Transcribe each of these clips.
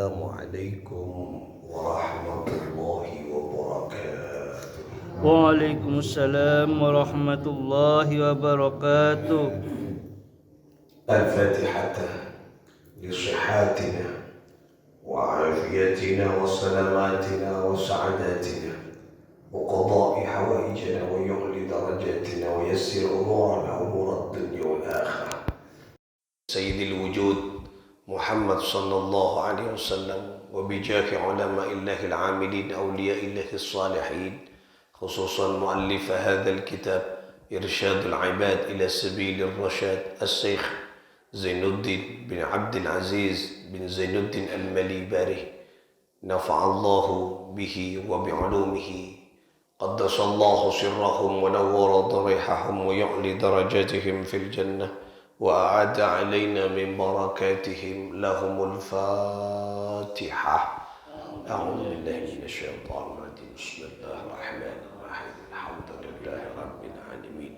Assalamualaikum warahmatullahi wabarakatuh. Waalaikumsalam warahmatullahi wabarakatuh. الفاتحة لصحاتنا وعافيتنا وسلاماتنا وسعاداتنا وقضاء حوائجنا ويعلي درجاتنا ويسر أمورنا أمور الدنيا والآخرة. سيد الوجود محمد صلى الله عليه وسلم وبجاه علماء الله العاملين أولياء الله الصالحين خصوصا مؤلف هذا الكتاب إرشاد العباد إلى سبيل الرشاد الشيخ زين الدين بن عبد العزيز بن زين الدين المليباري نفع الله به وبعلومه قدس الله سرهم ونور ضريحهم ويعلي درجاتهم في الجنة وأعاد علينا من بركاتهم لهم الفاتحة. أعوذ بالله من الشيطان الرجيم. بسم الله الرحمن الرحيم. الحمد لله رب العالمين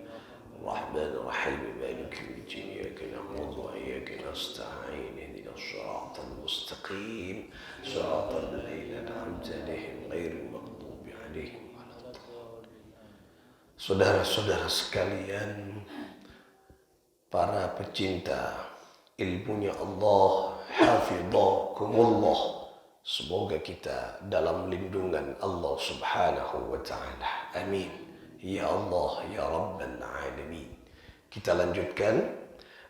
الرحمن الرحيم مالك يوم الدين إياك نعبد وإياك نستعين اهدنا الصراط المستقيم صراط الذين أنعمت عليهم غير المغضوب عليهم ولا الضالين. Saudara-saudara sekalian, para pecinta ilmunya Allah, hafidhakumullah, semoga kita dalam lindungan Allah subhanahu wa ta'ala. Amin. Ya Allah, ya Rabbal Alamin. Kita lanjutkan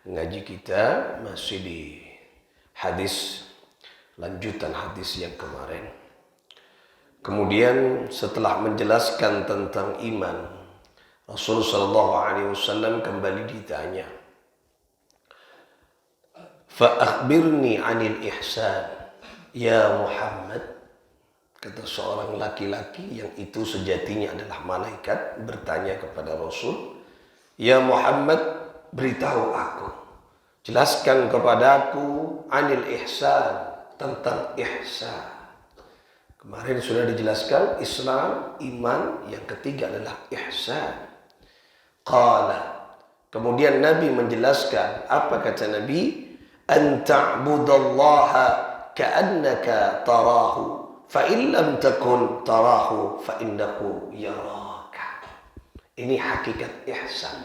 ngaji kita masih di hadis, lanjutan hadis yang kemarin. Kemudian setelah menjelaskan tentang iman, Rasulullah SAW kembali ditanya, Fa'akhbirni anil ihsan ya Muhammad. Kata seorang laki-laki yang itu sejatinya adalah malaikat bertanya kepada Rasul, ya Muhammad, beritahu aku, jelaskan kepadaku anil ihsan, tentang ihsan. Kemarin sudah dijelaskan Islam, iman, yang ketiga adalah ihsan. Qala, kemudian Nabi menjelaskan, apa kata Nabi? An ta'budallaha ka'annaka tarahu fa in lam takun tarahu fa innahu yaraka. Ini hakikat ihsan.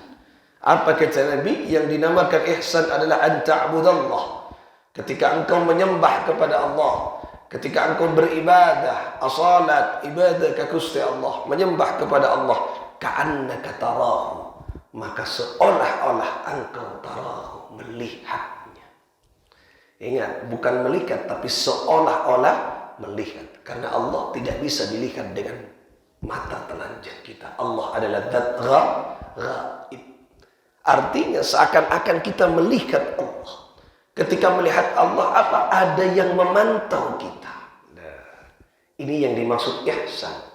Apa kata Nabi? Yang dinamakan ihsan adalah an ta'budallah. Ketika engkau menyembah kepada Allah, ketika engkau beribadah, asalat, ibadah ke Gusti Allah, menyembah kepada Allah, ka'annaka tarahu, maka seolah-olah engkau tarahu, melihatnya. Ingat, bukan melihat, tapi seolah-olah melihat. Karena Allah tidak bisa dilihat dengan mata telanjang kita. Allah adalah zat ghaib. Artinya seakan-akan kita melihat Allah. Ketika melihat Allah, apa? Ada yang memantau kita. Nah, ini yang dimaksud ihsan.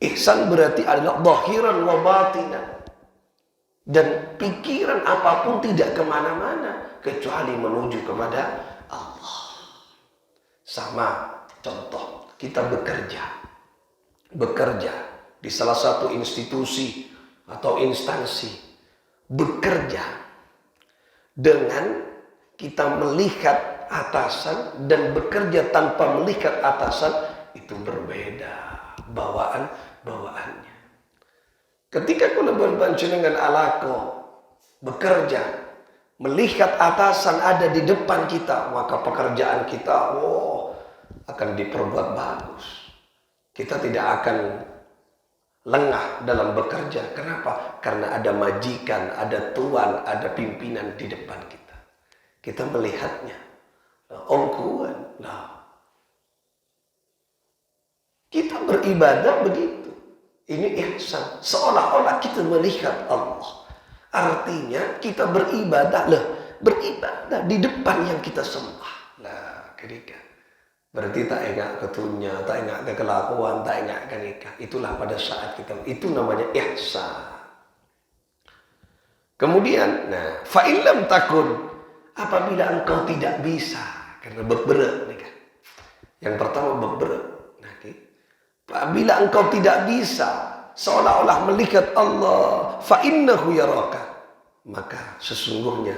Ihsan berarti adalah zahiran wa batinan. Dan pikiran apapun tidak kemana-mana kecuali menuju kepada Allah. Sama contoh, kita bekerja di salah satu institusi atau instansi, bekerja dengan kita melihat atasan dan bekerja tanpa melihat atasan, itu berbeda bawaannya. Ketika kula panjenengan alako bekerja, melihat atasan ada di depan kita, maka pekerjaan kita akan diperbuat bagus. Kita tidak akan lengah dalam bekerja. Kenapa? Karena ada majikan, ada tuan, ada pimpinan di depan kita. Kita melihatnya. Ongkuan. Kita beribadah begitu. Ini ihsan. Seolah-olah kita melihat Allah. Artinya kita beribadah di depan yang kita sembah. Nah, ketika berarti tak ingat ketunya, tak ingat kelakuan, tak ingat nikah. Itulah pada saat kita, itu namanya ihsan. Kemudian, fa illam takun, apabila engkau tidak bisa, karena berberet nih kan. Yang pertama berberet. Apabila engkau tidak bisa seolah-olah melihat Allah, fa innahu yaraka, maka sesungguhnya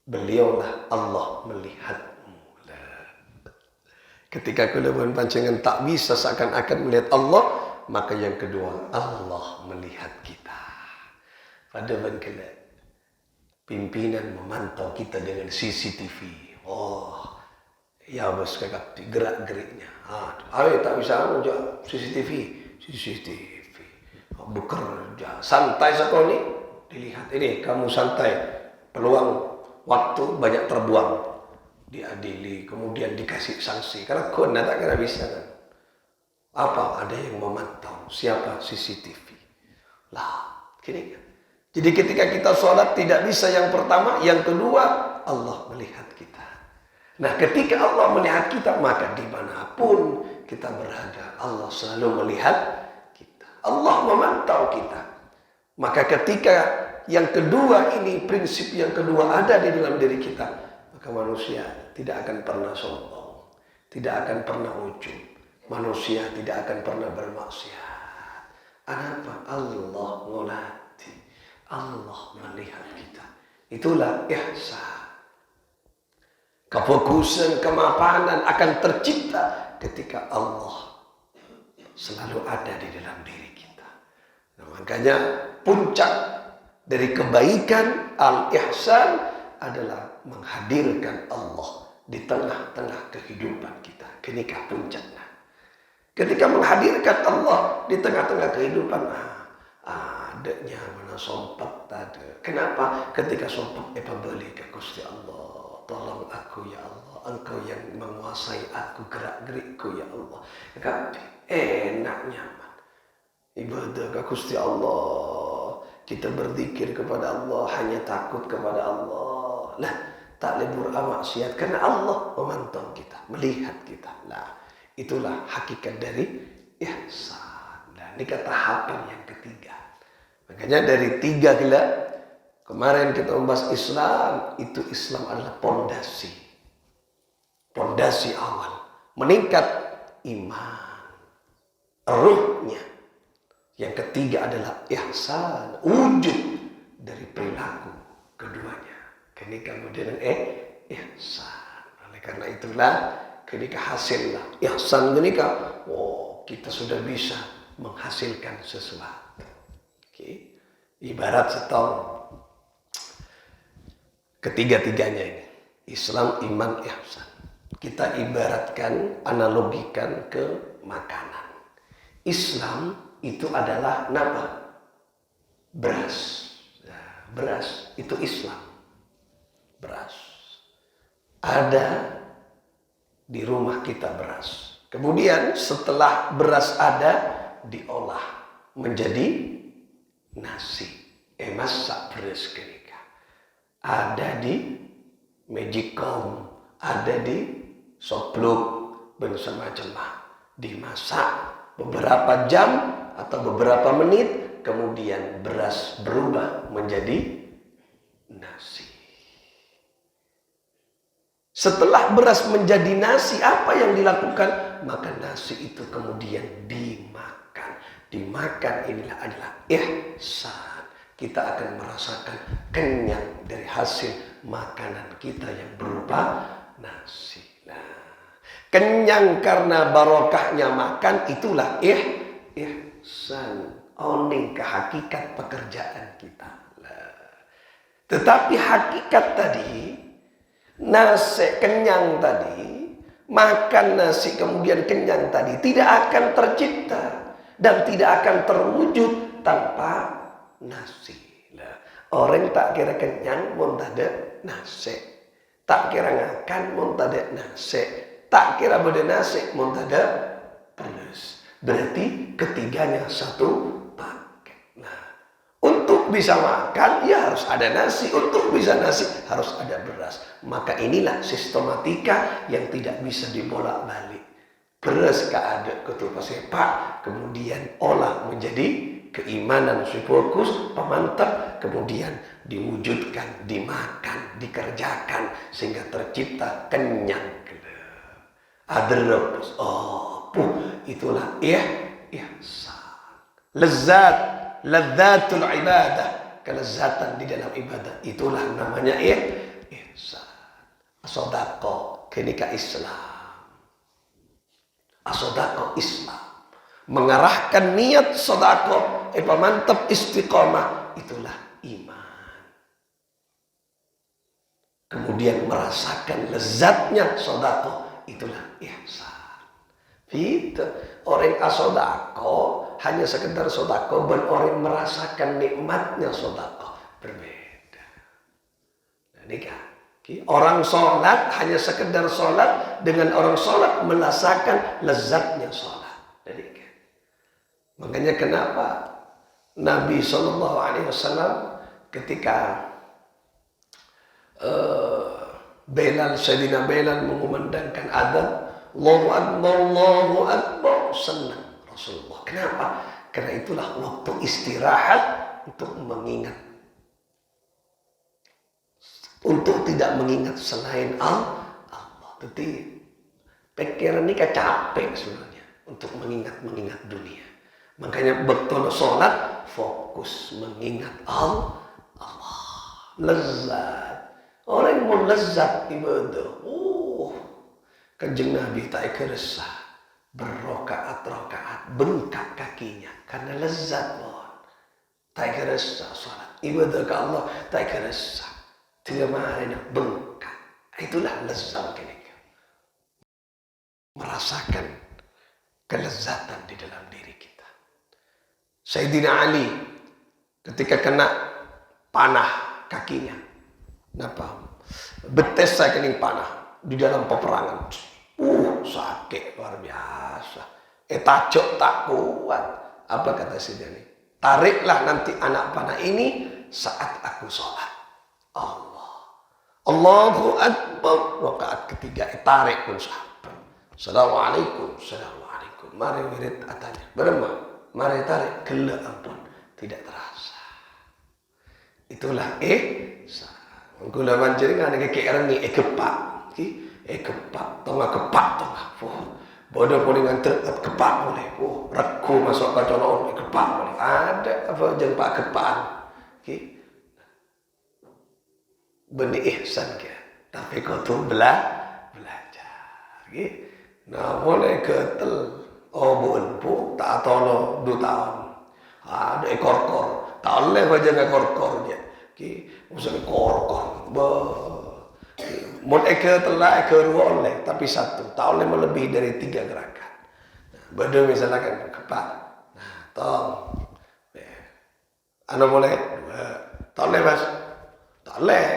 beliaulah Allah melihatmu. Ketika kelebihan pancingan tak bisa seakan-akan melihat Allah, maka yang kedua, Allah melihat kita. Pada bangkala pimpinan memantau kita dengan CCTV. Oh, ya bos kakak gerak-geriknya. Ayo tak bisa menjawab CCTV. Bekerja santai satu ini dilihat ini kamu santai, peluang waktu banyak terbuang, diadili kemudian dikasih sanksi karena kau tak kira bisa kan. Apa ada yang memantau siapa CCTV lah gini kan. Jadi ketika kita sholat tidak bisa yang pertama, yang kedua Allah melihat kita. Nah ketika Allah melihat kita, maka dimanapun kita berada Allah selalu melihat. Allah memantau kita. Maka ketika yang kedua ini, prinsip yang kedua ada di dalam diri kita, maka manusia tidak akan pernah sombong, tidak akan pernah ujub, manusia tidak akan pernah bermaksiat. Kenapa? Allah ngolati, Allah melihat kita. Itulah ihsan. Kefokusan, kemapanan akan tercipta ketika Allah selalu ada di dalam diri kita. Nah, makanya puncak dari kebaikan al-ihsan adalah menghadirkan Allah di tengah-tengah kehidupan kita. Kenikah puncaknya. Ketika menghadirkan Allah di tengah-tengah kehidupan, adanya mana sompat ada. Kenapa? Ketika sompat balik ke Gusti Allah. Tolong aku ya Allah. Engkau yang menguasai aku, gerak-gerikku ya Allah. Enak nyaman. Ibadah ke Gusti Allah. Kita berzikir kepada Allah, hanya takut kepada Allah. Lah, tak lebur maksiat karena Allah memantau kita, melihat kita. Lah, itulah hakikat dari ihsan. Nah, ini tahapan yang ketiga. Makanya dari tiga gila kemarin kita membahas Islam, itu Islam adalah pondasi. Pondasi awal. Meningkat iman. Ruhnya. Yang ketiga adalah ihsan. Wujud dari perilaku keduanya. Ketika kemudian ihsan. Oleh karena itulah ketika hasillah ihsan ketika kita sudah bisa menghasilkan sesuatu. Okay. Ibarat setong ketiga-tiganya ini. Islam, iman, ihsan. Kita ibaratkan, analogikan ke makanan. Islam itu adalah apa? Beras. Nah, beras itu Islam. Beras. Ada di rumah kita beras. Kemudian setelah beras ada, diolah menjadi nasi. Masak beras kenika. Ada di Magicom, ada di Sopluk, dan semacamnya. Dimasak beberapa jam atau beberapa menit, kemudian beras berubah menjadi nasi. Setelah beras menjadi nasi, apa yang dilakukan? Maka nasi itu kemudian dimakan. Dimakan inilah adalah ihsan. Kita akan merasakan kenyang dari hasil makanan kita yang berupa nasi. Nah, kenyang karena barokahnya makan, itulah ihsan. Oning ke hakikat pekerjaan kita. Tetapi hakikat tadi, nasi kenyang tadi, makan nasi kemudian kenyang tadi, tidak akan tercipta dan tidak akan terwujud tanpa nasi. Orang tak kira kenyang mun ada nasi, tak kira ngakan mun ada nasi, tak kira beda nasi mun ada beras. Berarti ketiganya satu paket. Nah, untuk bisa makan ya harus ada nasi, untuk bisa nasi harus ada beras. Maka inilah sistematika yang tidak bisa dibolak-balik. Beras keadaan ketua sepak, kemudian olah menjadi keimanan fokus, pemantap, kemudian diwujudkan, dimakan, dikerjakan sehingga tercipta kenyang. Adrepus, itulah ihsan. Lazzatul ibadah, kelezatan di dalam ibadah, itulah namanya ihsan. Sedekah kenika Islam. As-sodaqah Islam. Mengarahkan niat sodaqah, mantap istiqomah, itulah iman. Kemudian merasakan lezatnya sodaqah, itulah ihsan. Itu orang as-sodaqah hanya sekedar sodaqah, dan orang merasakan nikmatnya sodaqah berbeda. Nah, ini kan orang sholat hanya sekedar sholat, dengan orang sholat merasakan lezatnya sholat. Jadi, makanya kenapa Nabi SAW ketika Sayyidina Bilal mengumandangkan adzan, Allahu Akbar, Allahu Akbar, senang Rasulullah. Kenapa? Karena itulah waktu istirahat untuk mengingat, untuk tidak mengingat selain Allah. Jadi pikiran ini capek sebenarnya untuk mengingat dunia. Makanya betul sholat fokus mengingat Allah. Lezat. Orang mau lezat ibadah. Kanjeng Nabi tak kerasa berrokaat-rokaat bengkak kakinya karena lezat. Tak kerasa sholat ibadah ke Allah, tak kerasa. Tidak marah bengkak. Itulah lezat ini. Merasakan kelezatan di dalam diri kita. Sayyidina Ali ketika kena panah kakinya, kenapa? Betes saya kening panah di dalam peperangan. Sakit luar biasa. Tajok tak kuat. Apa kata Sayyidina Ali? Tariklah nanti anak panah ini saat aku sholat. Allahu Akbar. Rakaat ketiga tarik pun sahabat. Assalamualaikum, assalamualaikum. Mari wirid atanya. Berema, mari tarik. Gelak ampun, tidak terasa. Itulah Gula mancing ada KKR ni kepak. Kepak, tengah kepak tengah. Bodoh pun dengan kepak boleh. Reku masuk ke colon kepak boleh. Ada apa jempak kepak. Benih ihsan ke. Tapi kau tu belajar. Nah boleh ketel. Bukan pun tak tahu 2 tahun. Ada ekor-kor. Tak boleh baca ekor-kor je. Misalnya ekor-kor. Mun ekor telah ekor oleh. Tapi 1. Tak boleh melebihi dari 3 gerakan. Beda misalnya kan kepak. Nah tong. Anda boleh 2. Tak boleh mas. Tak boleh.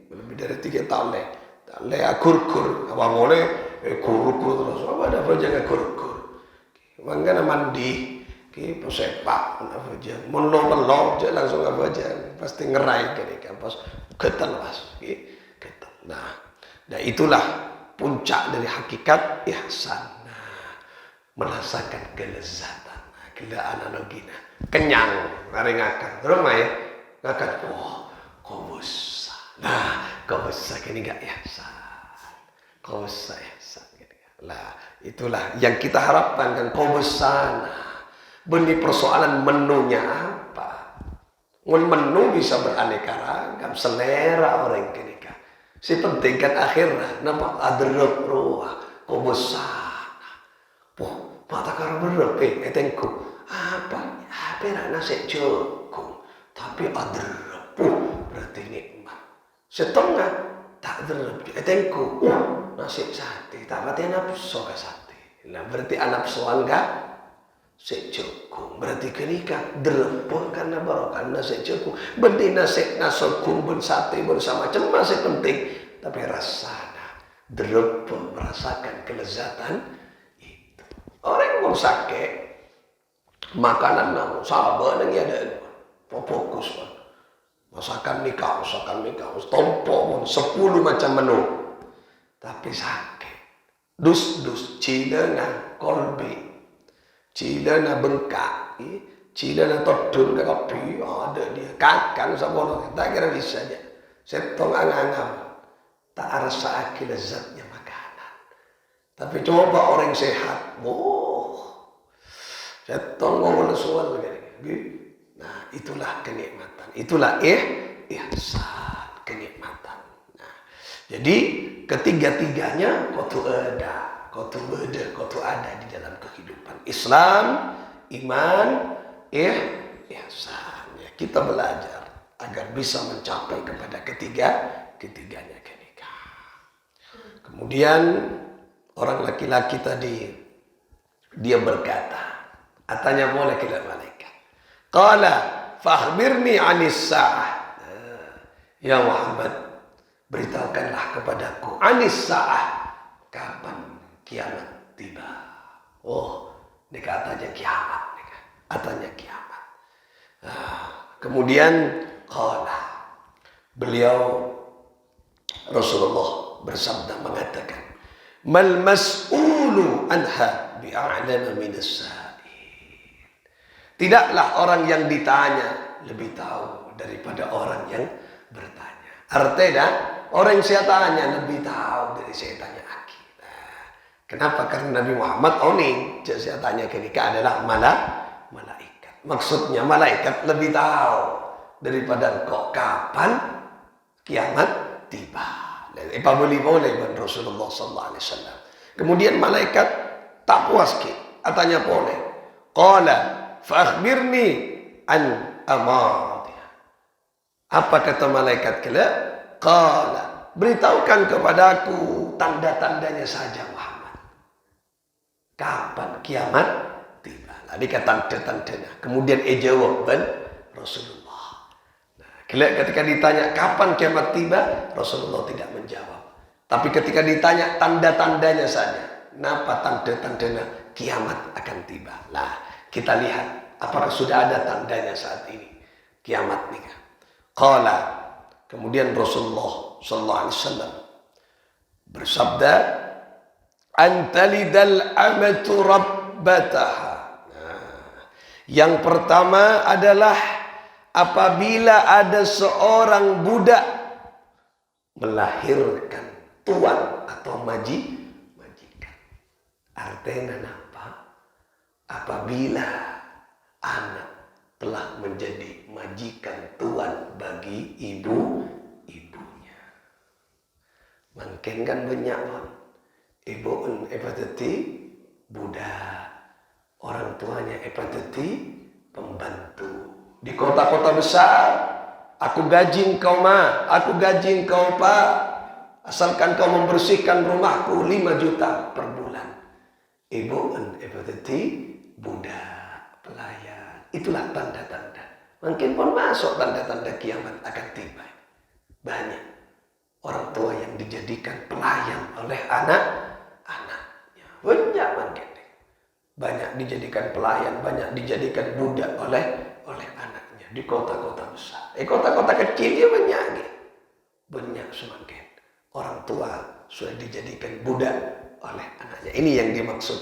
Lebih dari 3 tak boleh. Tak boleh akur-kur. Apa boleh? Kur-kur terus. Apa ada jangan kur-kur. Mangga mandi. Sepak. Menlo je langsung apa aja. Pasti ngerai kan. Pas ketel mas. Ketel. Nah itulah puncak dari hakikat ihsan. Merasakan kelezatan. Gila analoginya. Kenyang. Mari ngakak. Rumah ya. Ngakak. Kau besar. Kau besar ini gak ihsan. Kau besar ihsan. Lah itulah yang kita harapkan kan. Kau besar. Benih persoalan menunya apa? Menu bisa beraneka ragam. Selera orang kenika. Si penting kan akhirnya. Nama adruk ruah. Kau besar. Mata karo berep. Etengku. Apa nak nasi cukup. Tapi adruk. Berarti nikmat. Setengah tak derep. Etengku. Nasi sate. Tak berarti nafsu ke sate. Nah berarti nafsuan enggak? Secukup. Berarti kenika derep karena barokah nasi cukup. Berarti nasi nasokun pun sate bersama macam masih penting. Tapi rasanya derep merasakan kelezatan itu. Orang mau sakit makanan namun sabar dan ada fokus kan. Masakan nikah, tompo 10 macam menu. Tapi sakit. Dus cilana kolbi. Cilana bengkak. Cilana todun ke kopi. Ada dia. Kakang sama tak kira bisa aja. Setong angan-angan. Tak rasa lezatnya makanan. Tapi coba orang sehat. Setong ngomong suara begini. Nah itulah kenikmatan. Itulah ihsan. Kenikmatan. Nah, jadi ketiga-tiganya kudu ada. kau tu berada, kau tu ada di dalam kehidupan. Islam, iman, ihsan. Ya, kita belajar agar bisa mencapai kepada ketiganya ketika. Kemudian orang laki-laki tadi dia berkata, katanya boleh kepada malaikat. Qala fakhbirni 'anis sa'ah. Ya Muhammad, beritahukanlah kepadaku 'anis sa'ah. Kapan kiamat tiba? Oh, ini katanya kiamat. Katanya kiamat. Kemudian beliau Rasulullah bersabda mengatakan, mal mas'ulu anha bi'a'lama minas sa'il. Tidaklah orang yang ditanya lebih tahu daripada orang yang bertanya. Artinya orang yang saya tanya lebih tahu dari saya tanya aki. Kenapa? Karena Nabi Muhammad saya tanya ketika adalah malaikat. Maksudnya malaikat lebih tahu daripada engkau kapan kiamat tiba. Boleh Rasulullah SAW. Kemudian malaikat tak puas katanya boleh. Qala fa-akhbirni an amaratiha. Apa kata malaikat kelak? Qala, beritahukan kepadaku tanda-tandanya saja Muhammad. Kapan kiamat tiba? Tadi kata tanda-tandanya. Kemudian jawab Rasulullah. Kelak ketika ditanya kapan kiamat tiba, Rasulullah tidak menjawab. Tapi ketika ditanya tanda-tandanya saja. Kenapa tanda-tandanya kiamat akan tiba? Nah, kita lihat apakah sudah ada tandanya saat ini kiamat nih. Qala, kemudian Rasulullah sallallahu alaihi wasallam bersabda, antalidal amatu rabbataha. Yang pertama adalah apabila ada seorang budak melahirkan tuan atau majikan. Artinya apa? Apabila anak telah menjadi majikan tuan bagi ibunya. Mungkin kan banyak ibu epateti budak, orang tuanya epateti pembantu. Di kota-kota besar, aku gaji engkau aku gaji engkau pak, asalkan kau membersihkan rumahku 5 juta per bulan. Ibu epateti budak, pelayan. Itulah tanda-tanda. Mungkin pun masuk tanda-tanda kiamat akan tiba. Banyak orang tua yang dijadikan pelayan oleh anak-anaknya. Banyak mungkin. Banyak dijadikan pelayan, banyak dijadikan budak oleh anaknya di kota-kota besar. Kota-kota kecil ya banyak. Banyak semakin. Orang tua sudah dijadikan budak oleh anaknya. Ini yang dimaksud.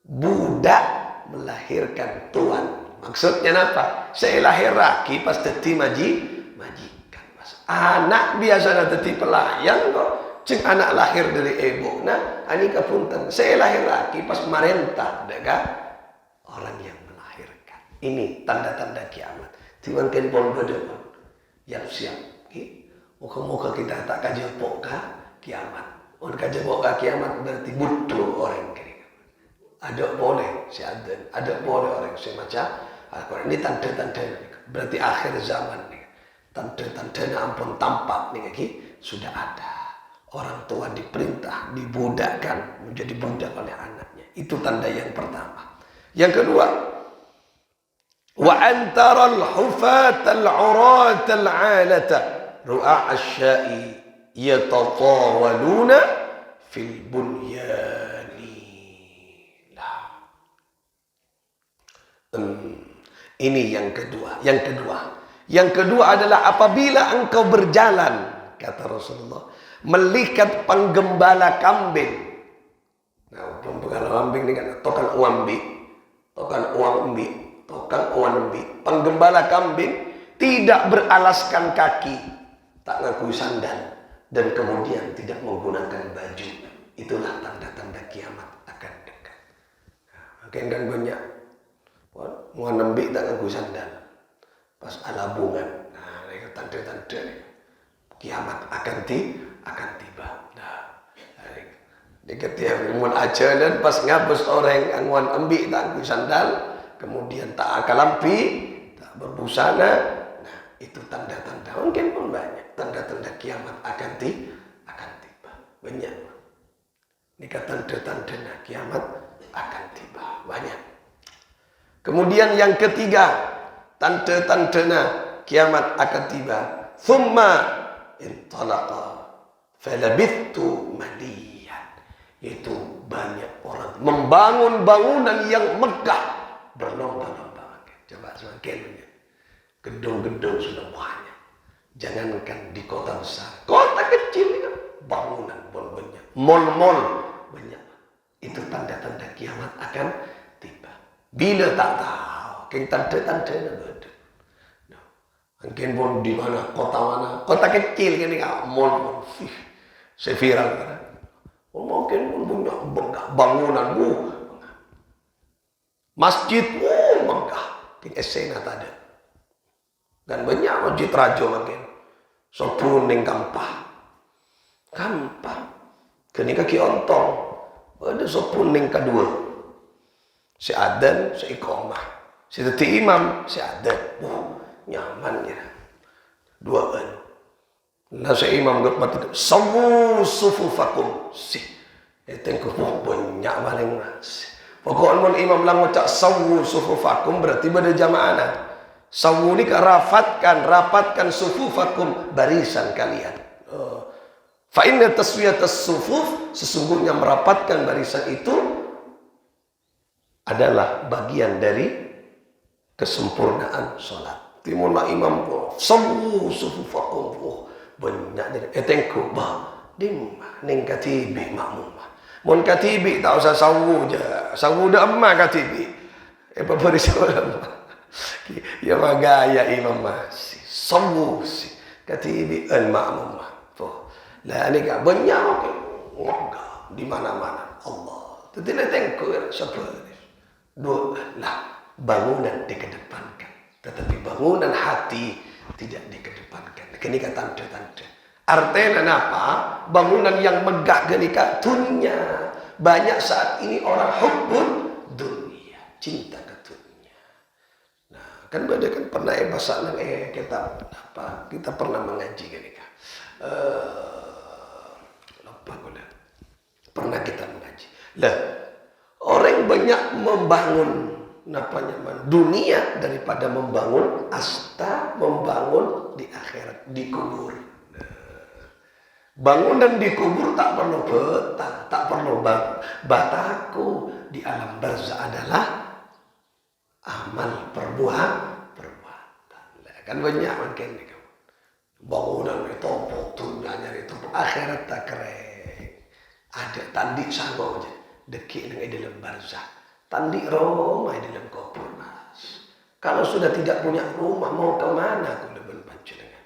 Budak melahirkan tuan. Maksudnya apa? Saya lahir laki pas teti majikan. Anak biasa teti pelayan kok. Cing anak lahir dari ibu. Nah, ini kepunten. Saya lahir laki pas merentah, dekat orang yang melahirkan. Ini tanda-tanda kiamat. Timan-timan pun berdepan. Yang siap. Muka-muka kita tak kajepok kiamat. Orang kajepok kiamat berarti butuh orang kiri. Ada boleh si aden, ada boleh orang semacam. Ini tanda-tanda berarti akhir zaman nih. Tanda-tanda ampun tampak nih sudah ada. Orang tua diperintah, dibudakkan menjadi budak oleh anaknya. Itu tanda yang pertama. Yang kedua, wa antaral hufatal uratal alata ru'a asya'i yatatawaluna fil bunyani. Ini yang kedua. Yang kedua adalah apabila engkau berjalan, kata Rasulullah, melihat penggembala kambing. Nah, penggembala kambing ini kan tokan uambi. Penggembala kambing tidak beralaskan kaki, tak ngaku sandal, dan kemudian tidak menggunakan baju. Itulah tanda-tanda kiamat akan dekat. Mungkin kan banyak mau nembik tak ngaku sandal pas alabungan. Nah, ini tanda-tanda kiamat akan tiba. Nah, Diketiak mun aja dan pas ngabus orang angwan ambil tak ambil sandal, kemudian tak akalampi, tak berbusana. Nah, itu tanda-tanda mungkin pun banyak tanda-tanda kiamat akan tiba. Banyak. Nikah tanda-tanda kiamat akan tiba. Banyak. Kemudian yang ketiga, tanda-tanda kiamat akan tiba. Thumma intalaqa falabithtu maliyan. Itu banyak orang membangun bangunan yang megah berlomba-lomba. Coba semakin banyak. Gedung-gedung sudah banyak. Jangankan di kota besar, kota kecil itu bangunan pun banyak. Mall-mall banyak. Itu tanda-tanda kiamat akan tiba. Bila tak tahu, keng tanda-tanda ada. Mungkin pun di mana, kota kecil kan ini mall-mall. Saya viral kan. Mungkin pun punya bangunan, masjid, megah. Di esena tak ada. Dan banyak masjid raja mungkin. Sopun ning kampah. Kini kaki ontong. Ada sopun ning kedua. Si adan, si iqamah. Si teti imam, si adan. Nyaman ya. Duaan. Nah si imam gue mati. Sawu sufufakum. Itu yang banyak maling. Pokoknya mun imam lang ngucap sawu sufufakum berarti pada jamaah. Sawu ni rapatkan sufufakum barisan kalian. Fa inna taswiyatas sufuf, sesungguhnya merapatkan barisan itu adalah bagian dari kesempurnaan salat. Timullah imam sawu sufufakum. Banyak jadi etengku ning katibi makmumah. Mun katibi tak usah sawu je. Sawu dah emak katibi. Apa barisan. Ya magaya imam masih sawu si katibi an makmumah. Lah ni kan banyak di mana-mana Allah. Tidak tengku siapa ni. Dua lah bangunan dikedepankan, tetapi bangunan hati tidak dikedepankan. Ini kata tanda-tanda. Artinya apa? Bangunan yang megah genika dunia. Banyak saat ini orang hubbun dunia, cinta ke dunia. Nah, kan beda kan pernah bahasa nang kita apa? Kita pernah mengaji genika. Lupa gue. Pernah kita mengaji. Lah, orang banyak membangun dunia daripada membangun membangun di akhirat, di kubur. Bangunan di kubur tak perlu betah, tak perlu bataku. Di alam barzah adalah amal perbuatan. Kan banyak mungkin bangunan itu dunia itu akhirat tak keren. Ada tandik sango aja, dekik dengan dalam barzah. Tandik rumah di dalam kubur, Mas. Kalau sudah tidak punya rumah, mau ke mana aku lebih panjenengan?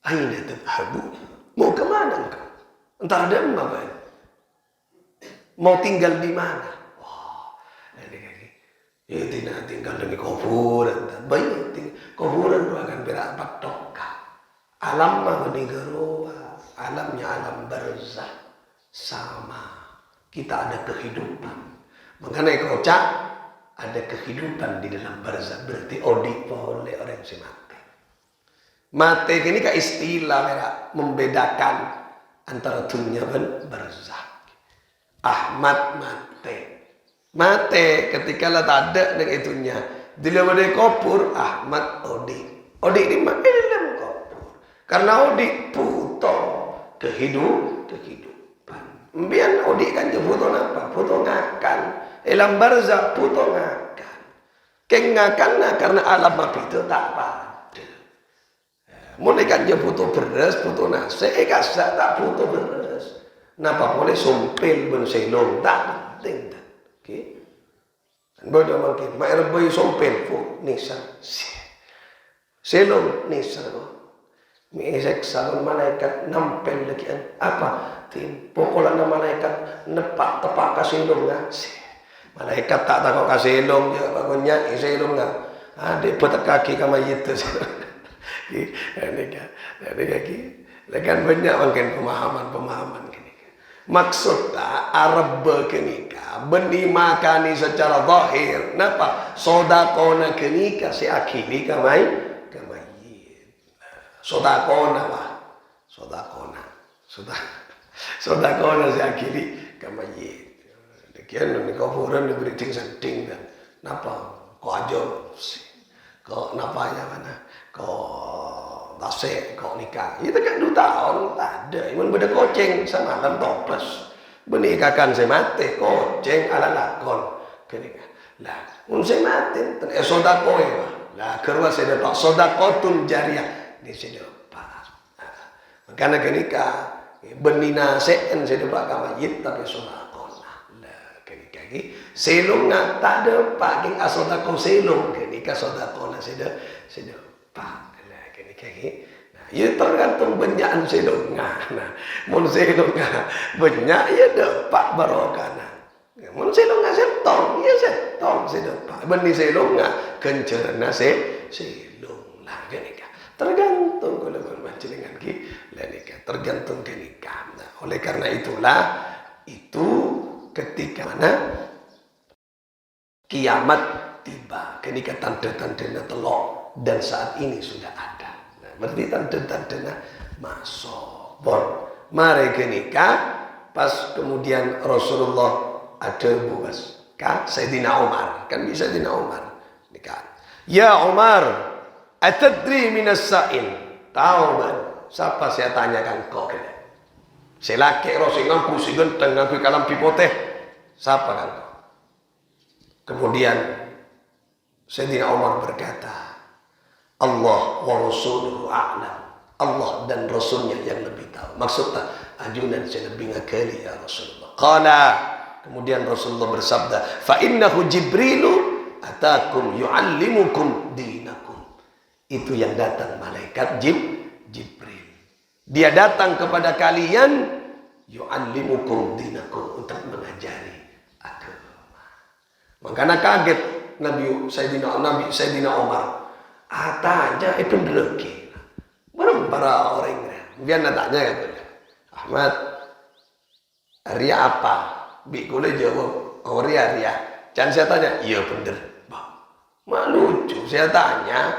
Aina tadhhabu? Mau ke mana engkau? Entar ada apa? Mau tinggal di mana? Wah, ini tidak tinggal di kuburan. Baik, kuburan itu akan berapat toka. Alam mah meninggalua, alamnya alam barzah sama. Kita ada kehidupan. Mengenai kocak, ada kehidupan di dalam barzah. Berarti oleh orang yang mati. Mati ini kan istilah membedakan antara dunia dan barzah. Ahmad mati. Mati ketika lah tak ada dengan itunya. Di dalam kubur, Ahmad Odik. Odik ini mati di dalam kubur. Karena Odik puto kehidupan. Biar Odik kan je puto apa? Puto ngakan. Dalam barzah puto ngakan. Kengakan karena alam api itu tak apa. Mulai kan dia butuh beras, butuh nasi, kasar tak butuh beras. Napa boleh sumpil ben selong tak penting tak. Okey. Bodoh mungkin, mak rebai sumpil fu nisa. Selong nisa ko. Misek salon malaikat nampel lagi apa? Tim pokolan malaikat nepak tepak kasilong nasi. Malaikat tak takut kasilong je bagunya isilong ngah. Adik petak kaki kama itu. Ini kan banyak mungkin pemahaman gini. Maksudnya Arab kenika beni makani secara zahir. Napa? Sodakona kenika si akhiri kamai kamayit. Sodakona lah. Sodakona. Sodakona si akhiri kamayit. Dekian ni kuburan diberi ting senting dan napa? Kau aja sih. Kau napa ya mana? Kau tasik, kau nikah. Itu kan 2 tahun ada. Iman beda koceng sama malam toples. Benikahkan saya mati koceng ala lakon. Kenikah. Lah, saya mati. Sodako ya. Lah, kerwa saya dapat sodakotun jariah. Ini saya dapat. Makanya kenikah. Benina sen saya dapat kamayit tapi sodako. Lah, kenikah ini. Selong nak tak ada pagi asodako selong kenika sodako nak saya pak lah kenika ni. Nah, ia tergantung banyak selong nah. Mun selong banyak ia dapat barokah nah. Mun selong setong ia setong saya dapat. Beni selong kencerna selong lah kenika. Tergantung kalau macam dengan ki lah nikah tergantung kenika. Nah, oleh karena itulah itu ketika mana kiamat tiba, ketika tanda-tandanya telok dan saat ini sudah ada. Nah, berarti tanda-tandanya masuk. Bon, mari kenika pas kemudian Rasulullah ada buas. Sayyidina Umar, kan bisa Sayyidina Umar nikah. Ya Umar, atadri minas sa'il. Tahu man, siapa saya tanyakan kau kena. Saya laki Rasulullah ngaku si genteng ngaku kalam pipoteh. Siapa kan kau? Kemudian Sayyidina Umar berkata, Allah wa rasuluhu a'lam. Allah dan Rasulnya yang lebih tahu. Maksudnya, ajunan saya lebih ngakali ya Rasulullah. Qala, kemudian Rasulullah bersabda, fa innahu Jibrilu atakum yu'allimukum dinakum. Itu yang datang malaikat Jibril. Dia datang kepada kalian yu'allimukum dinakum untuk mengajari agama. Makanya kaget Nabi Sayyidina Umar. Tanya itu dereki. Para orang biar tanya kan. Ahmad, ria apa? Bikule jawab, oh ria. Jangan saya tanya, iya bener. Mak lucu, saya tanya,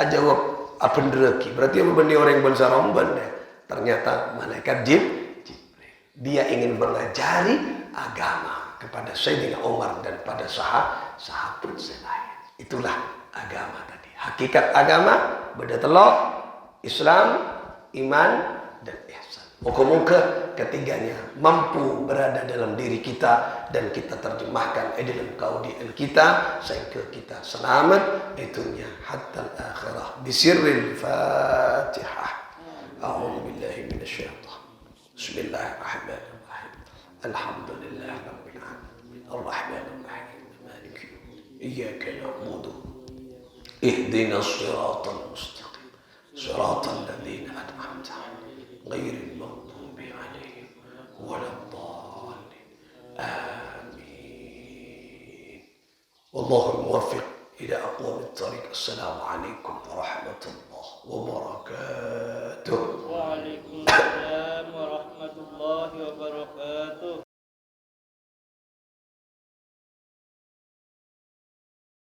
jawab bener dereki. Berarti benih orang bangsa Romban deh. Ternyata malaikat Jibril. Dia ingin mengajari agama kepada Sayyidina Umar dan pada sahabat selain. Itulah agama tadi. Hakikat agama beda telok Islam, iman dan ihsan. Moga-moga ketiganya mampu berada dalam diri kita dan kita terjemahkan dalam kaudil kita sehingga kita selamat itunya hatta al-akhirah. Bisirril Fatihah. A'udzu billahi minasyaitonir. Bismillahirrahmanirrahim. Alhamdulillah rabbil alamin. Arrahmanir rahim. Maliki yaumiddin. Iyyaka na'budu. Ihdinas siratal mustaqim. Siratal ladzina an'amta 'alaihim ghairil maghdubi 'alaihim waladdallin. Amin. Wallahu muwaffiq ila aqwamit thariq. Assalamualaikum warahmatullahi wabarakatuh. Waalaikumsalam warahmatullahi wabarakatuh.